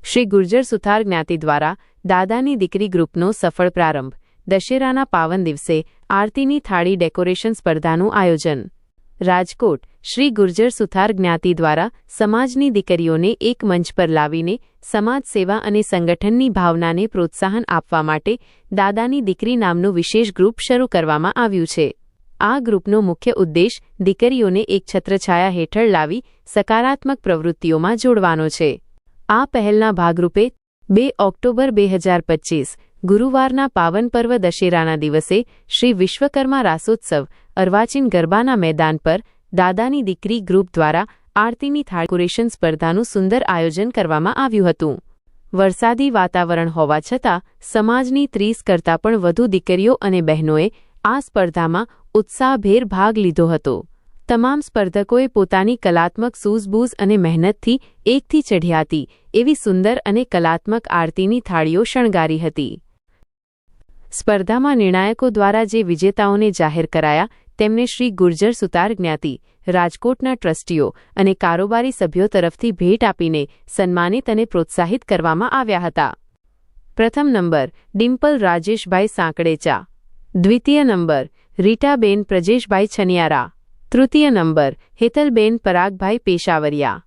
શ્રી ગુર્જર સુથાર જ્ઞાતિ દ્વારા દાદાની દીકરી ગ્રુપનો સફળ પ્રારંભ. દશેરાના પાવન દિવસે આરતીની થાળી ડેકોરેશન સ્પર્ધાનું આયોજન. રાજકોટ શ્રી ગુર્જર સુથાર જ્ઞાતિ દ્વારા સમાજની દીકરીઓને એક મંચ પર લાવીને સમાજ સેવા અને સંગઠનની ભાવનાને પ્રોત્સાહન આપવા માટે દાદાની દીકરી નામનું વિશેષ ગ્રુપ શરૂ કરવામાં આવ્યું છે. આ ગ્રુપનો મુખ્ય ઉદ્દેશ દીકરીઓને એક છત્રછાયા હેઠળ લાવી સકારાત્મક પ્રવૃત્તિઓમાં જોડવાનો છે. આ પહેલના ભાગરૂપે 2 ઓક્ટોબર 2025 ગુરુવારના પાવન પર્વ દશેરાના દિવસે શ્રી વિશ્વકર્મા રાસોત્સવ અર્વાચીન ગરબાના મેદાન પર દાદાની દીકરી ગ્રુપ દ્વારા આરતીની થાળી ડેકોરેશન સ્પર્ધાનું સુંદર આયોજન કરવામાં આવ્યું હતું. વરસાદી વાતાવરણ હોવા છતાં સમાજની 30 કરતાં પણ વધુ દીકરીઓ અને બહેનોએ આ સ્પર્ધામાં ઉત્સાહભેર ભાગ લીધો હતો. તમામ સ્પર્ધકોએ પોતાની કલાત્મક સૂઝબૂઝ અને મહેનતથી એકથી ચઢ્યાતી એવી સુંદર અને કલાત્મક આરતીની થાળીઓ શણગારી હતી. સ્પર્ધામાં નિર્ણાયકો દ્વારા જે વિજેતાઓને જાહેર કરાયા તેમને શ્રી ગુર્જર સુતાર જ્ઞાતિ, રાજકોટના ટ્રસ્ટીઓ અને કારોબારી સભ્યો તરફથી ભેટ આપીને સન્માનિત અને પ્રોત્સાહિત કરવામાં આવ્યા હતા. પ્રથમ નંબર ડિમ્પલ રાજેશભાઈ સાંકળેચા, દ્વિતીય નંબર રીટાબેન પ્રજેશભાઈ છનિયારા, તૃતીય નંબર હેતલબેન પરાગભાઈ પેશાવરિયા.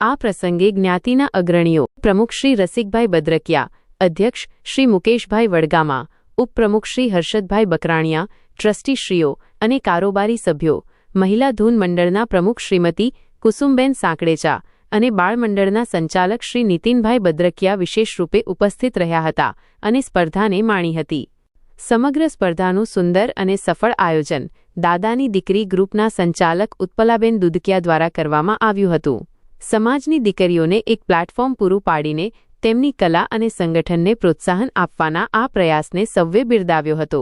આ પ્રસંગે જ્ઞાતિના અગ્રણીઓ પ્રમુખ શ્રી રસિકભાઈ બદ્રકિયા, અધ્યક્ષ શ્રી મુકેશભાઈ વડગામા, ઉપપ્રમુખ શ્રી હર્ષદભાઈ બકરાણિયા, ટ્રસ્ટીશ્રીઓ અને કારોબારી સભ્યો, મહિલા ધૂન મંડળના પ્રમુખ શ્રીમતી કુસુમબેન સાંકળેચા અને બાળ મંડળના સંચાલક શ્રી નીતિનભાઈ બદ્રકિયા વિશેષ રૂપે ઉપસ્થિત રહ્યા હતા અને સ્પર્ધાને માણી હતી. સમગ્ર સ્પર્ધાનું સુંદર અને સફળ આયોજન દાદાની દીકરી ગ્રુપના સંચાલક ઉત્પલાબેન દુધકિયા દ્વારા કરવામાં આવ્યું હતું. સમાજની દીકરીઓને એક પ્લેટફોર્મ પૂરું પાડીને તેમની કલા અને સંગઠનને પ્રોત્સાહન આપવાના આ પ્રયાસને સૌએ બિરદાવ્યો હતો.